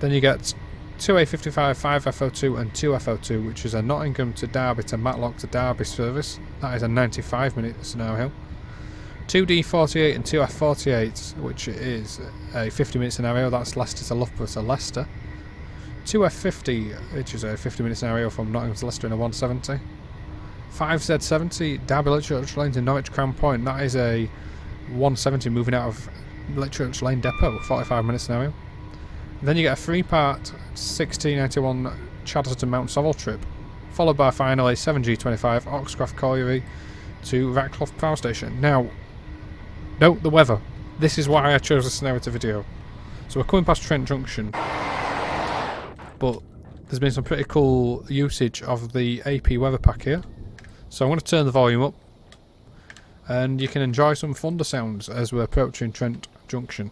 Then you get 2 A55, 5 FO2 and 2 FO2, which is a Nottingham to Derby to Matlock to Derby service. That is a 95-minute scenario. 2 D48 and 2 F48, which is a 50-minute scenario. That's Leicester to Loughborough to Leicester. 2 F50, which is a 50-minute scenario from Nottingham to Leicester in a 170. 5 Z70, Derby Litchurch Lane to Norwich Crown Point. That is a 170 moving out of Litchurch Lane Depot, 45-minute scenario. Then you get a 3-part 1691 Chadderton to Mount Sorrel trip, followed by finally 7G25 Oxcroft Colliery to Ratcliffe Power Station. Now, note the weather. This is why I chose this scenario to video. So we're coming past Trent Junction, but there's been some pretty cool usage of the AP weather pack here. So I'm going to turn the volume up, and you can enjoy some thunder sounds as we're approaching Trent Junction.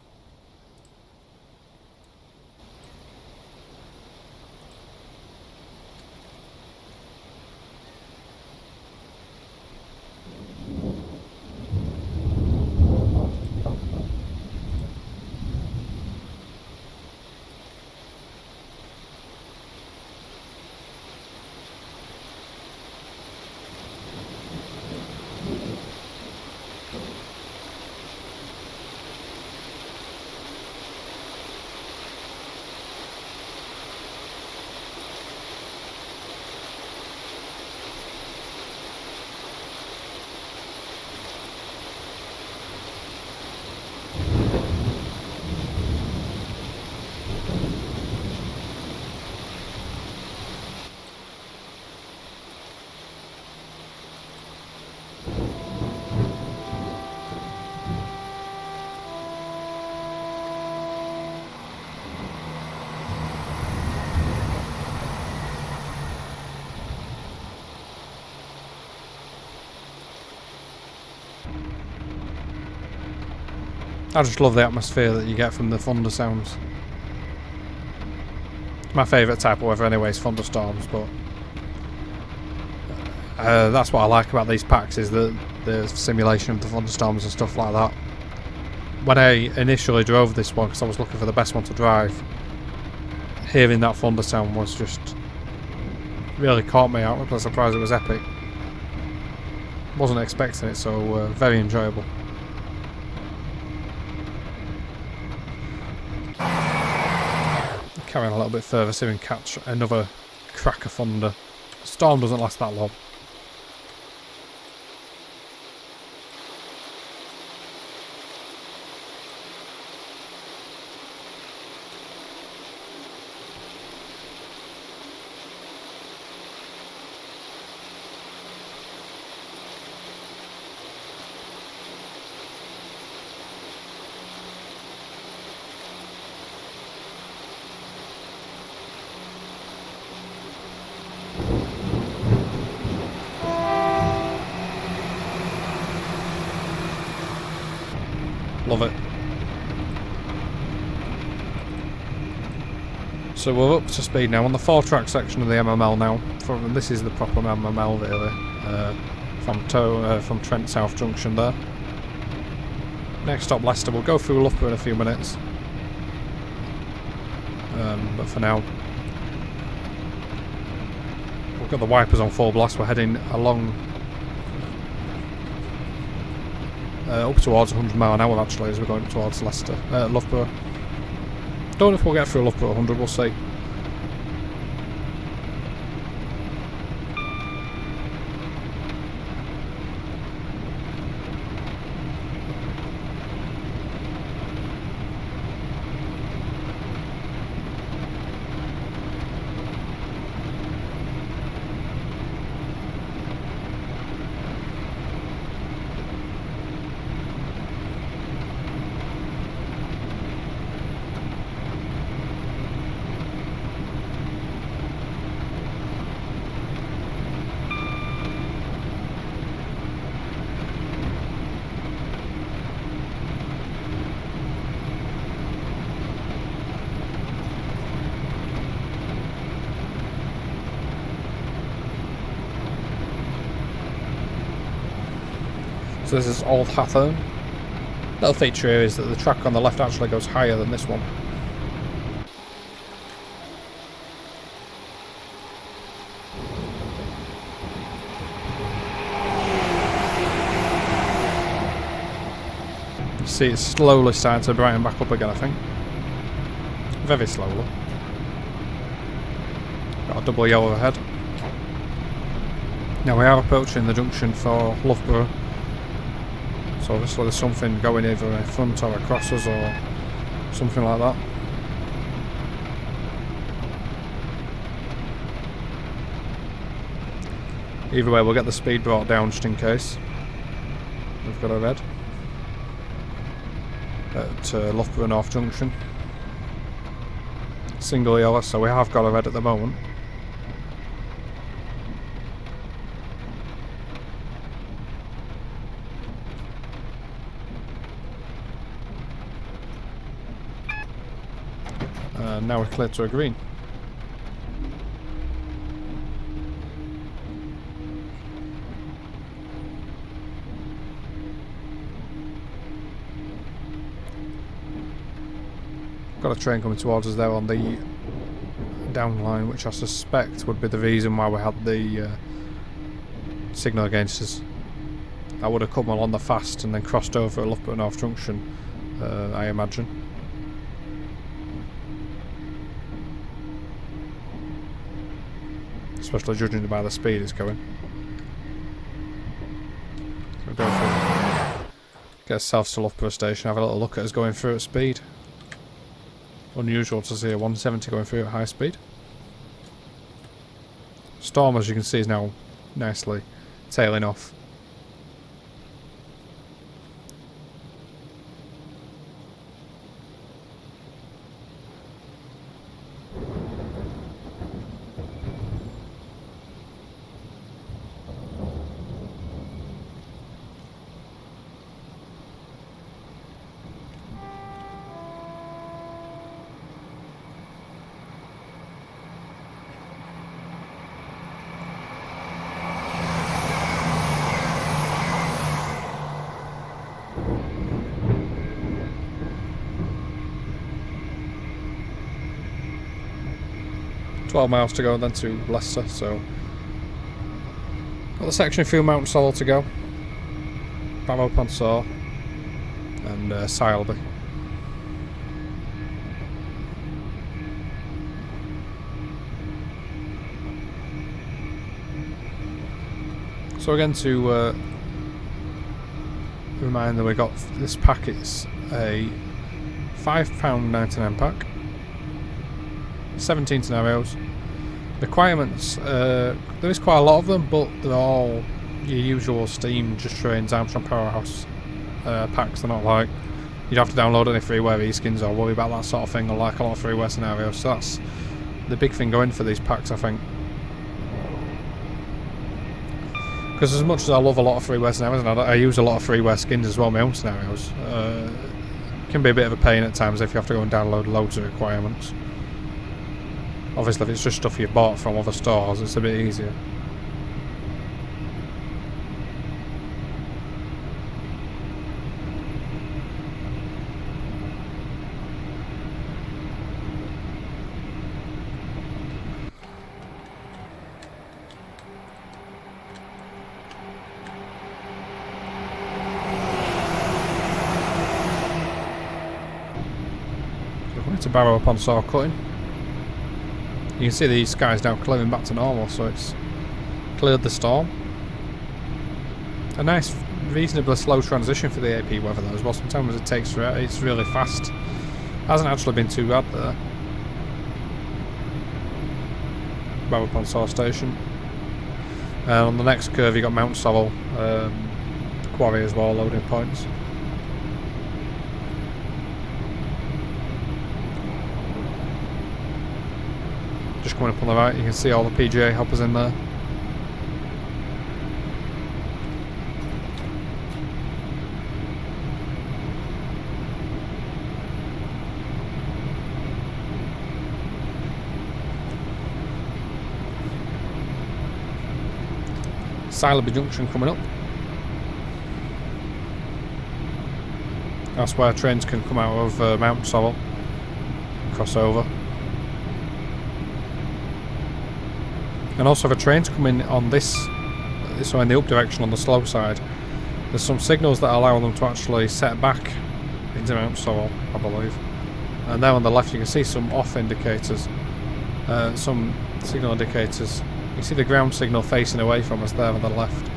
I just love the atmosphere that you get from the thunder sounds. My favourite type of weather anyway is thunderstorms, but that's what I like about these packs, is the simulation of the thunderstorms and stuff like that. When I initially drove this one, because I was looking for the best one to drive, hearing that thunder sound was just really caught me out. I was surprised it was epic. Wasn't expecting it, so very enjoyable. Carrying a little bit further, see if we can catch another crack of thunder. Storm doesn't last that long. Love it. So we're up to speed now on the 4-track section of the MML now. This is the proper MML really, from Trent South Junction there. Next stop Leicester. We'll go through Loughborough in a few minutes. But for now, we've got the wipers on full blast. We're heading along up towards 100 mile an hour actually as we're going towards Loughborough. Don't know if we'll get through Loughborough 100, we'll see. So this is Old Hathorn. Little feature here is that the track on the left actually goes higher than this one. You see it's slowly starting to brighten back up again, I think. Very slowly. Got a double yellow ahead. Now we are approaching the junction for Loughborough. So obviously there's something going either in front or across us or something like that. Either way, we'll get the speed brought down just in case. We've got a red at Loughborough North Junction. Single yellow, so we have got a red at the moment. Now we're cleared to a green. Got a train coming towards us there on the down line, which I suspect would be the reason why we had the signal against us. I would have come along the fast and then crossed over at Loughborough North Junction, I imagine. Especially judging by the speed it's going. So go for get ourselves to Loughborough station, have a little look at us going through at speed. Unusual to see a 170 going through at high speed. Storm, as you can see, is now nicely tailing off. .12 miles to go then to Leicester, so got the section through Mount Saul to go, Barrow upon Saw and Sileby. So again, to remind that we got this pack, it's a £5.99 pack, 17 scenarios. Requirements, there is quite a lot of them, but they're all your usual Steam, Just Trains, Armstrong Powerhouse packs. They're not like you'd have to download any freeware reskins or worry about that sort of thing, unlike a lot of freeware scenarios. So that's the big thing going for these packs, I think. Because as much as I love a lot of freeware scenarios, and I use a lot of freeware skins as well, my own scenarios, it can be a bit of a pain at times if you have to go and download loads of requirements. Obviously, if it's just stuff you've bought from other stores, it's a bit easier. So we're going to Barrow upon Saw cutting. You can see the sky's now clearing back to normal, so it's cleared the storm. A nice, reasonably slow transition for the AP weather though as well. Sometimes it takes it's really fast. Hasn't actually been too bad there. Barrow upon Saw station. On the next curve you got Mount Saul quarry as well, loading points. Just coming up on the right, you can see all the PGA hoppers in there. Sileby Junction coming up. That's where trains can come out of Mount Saul, cross over. And also for trains coming on this, so in the up direction on the slow side, there's some signals that allow them to actually set back into Mount Saul, I believe. And then on the left you can see some off indicators, some signal indicators. You see the ground signal facing away from us there on the left.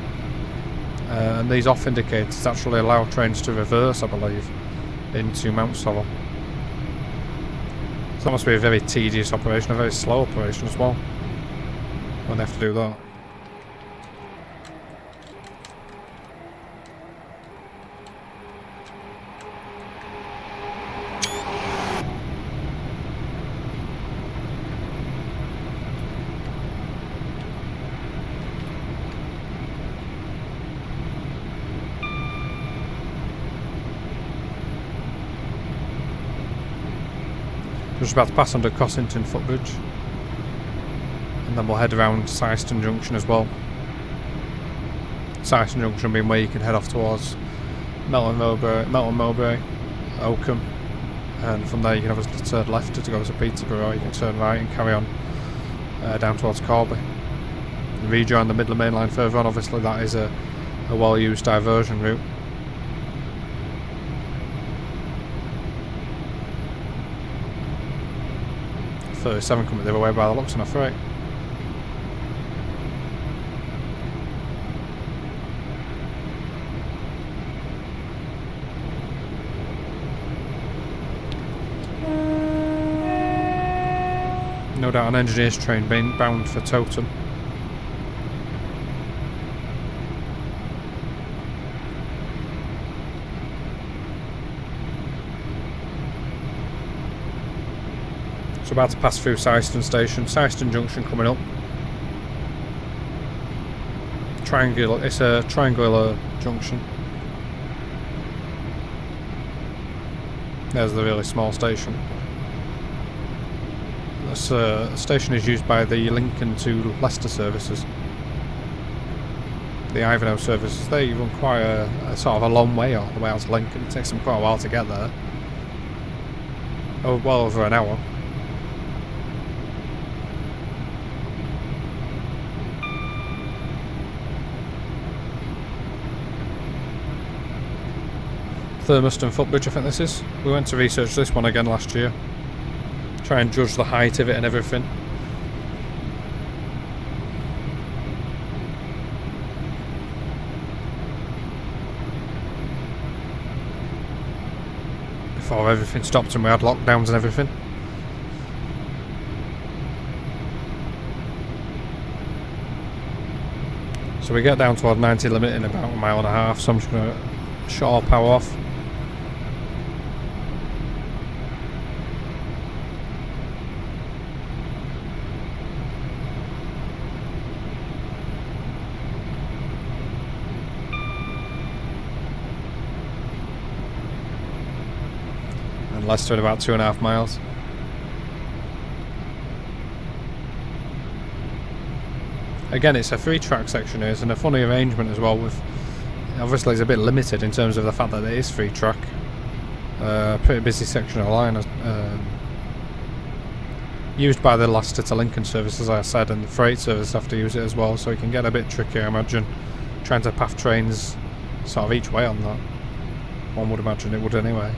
And these off indicators actually allow trains to reverse, I believe, into Mount Saul. So that must be a very tedious operation, a very slow operation as well, when they have to do that. We're just about to pass under Cossington footbridge, and then we'll head around Hst Junction as well. Hst Junction being where you can head off towards Melton Mowbray, Oakham, and from there you can obviously turn left to go to Peterborough, or you can turn right and carry on down towards Corby. And rejoin the Midland Main Line further on. Obviously that is a well used diversion route. 37 coming the other way by the looks, enough, right? No doubt an engineer's train being bound for Totem. So about to pass through Hst Station, Hst Junction coming up. It's a triangular junction. There's the really small station. This station is used by the Lincoln to Leicester services. The Ivanhoe services, they run quite a sort of a long way all the way out to Lincoln. It takes them quite a while to get there. Oh, well over an hour. Thurmaston footbridge, I think this is. We went to research this one again last year. Try and judge the height of it and everything. Before everything stopped and we had lockdowns and everything. So we get down toward 90 limit in about 1.5 miles, so I'm just going to shut all power off. Leicester at about 2.5 miles. Again, it's a 3-track section here, and a funny arrangement as well. With obviously, it's a bit limited in terms of the fact that it is 3-track. Pretty busy section of line, used by the Leicester to Lincoln service, as I said, and the freight service have to use it as well. So it can get a bit tricky, I imagine, trying to path trains sort of each way on that. One would imagine it would anyway.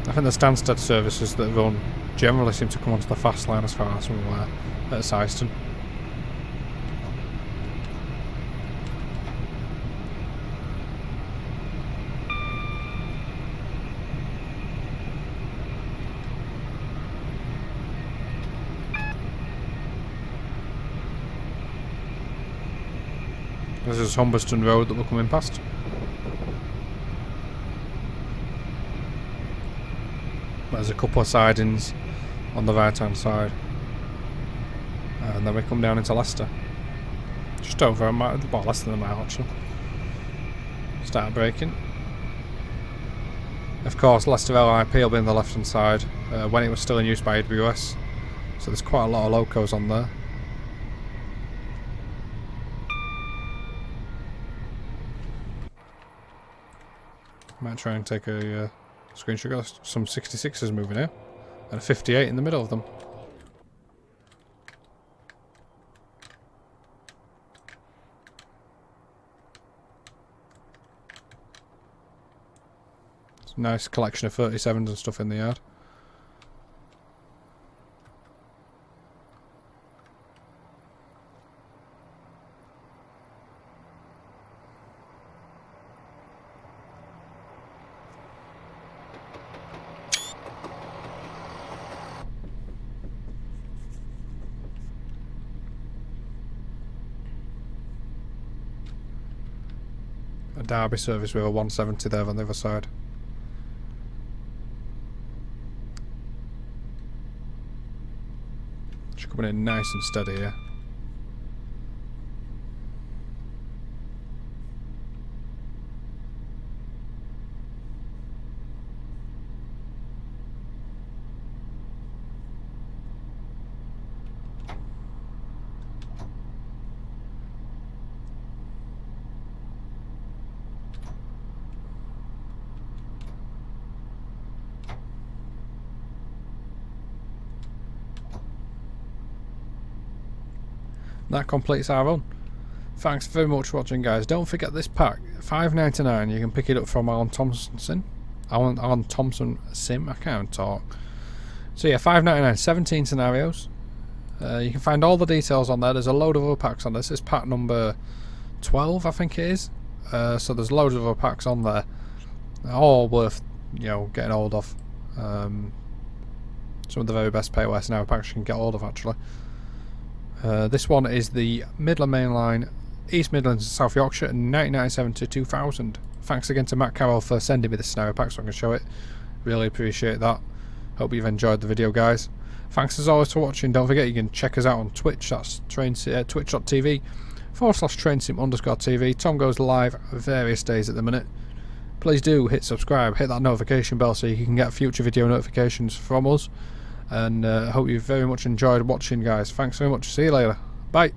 I think the Stansted services that run generally seem to come onto the fast line as far as I'm aware at Hst. This is Humberston Road that we're coming past. There's a couple of sidings on the right hand side, and then we come down into Leicester, just over a mile, well less than a mile actually. Start braking. Of course Leicester LIP will be on the left hand side, when it was still in use by AWS, so there's quite a lot of locos on there. Might try and take a screenshot. Got some 66s moving here, and a 58 in the middle of them. It's a nice collection of 37s and stuff in the yard. A Derby service with a 170 there on the other side. She's coming in nice and steady here. That completes our run. Thanks very much for watching, guys. Don't forget this pack, $5.99. You can pick it up from Alan Thompson Sim. I can't even talk. So yeah, $5.99, 17 scenarios. You can find all the details on there. There's a load of other packs on this. This is pack number 12, I think it is. So there's loads of other packs on there. All worth, getting hold of. Some of the very best payware scenario packs you can get hold of, actually. This one is the Midland Main Line, East Midlands, South Yorkshire, 1997 to 2000. Thanks again to Matt Carroll for sending me the scenario pack so I can show it. Really appreciate that. Hope you've enjoyed the video, guys. Thanks as always for watching. Don't forget you can check us out on Twitch. That's twitch.tv/trainsim_TV. Tom goes live various days at the minute. Please do hit subscribe, hit that notification bell so you can get future video notifications from us. And I hope you very much enjoyed watching, guys. Thanks very much. See you later. Bye.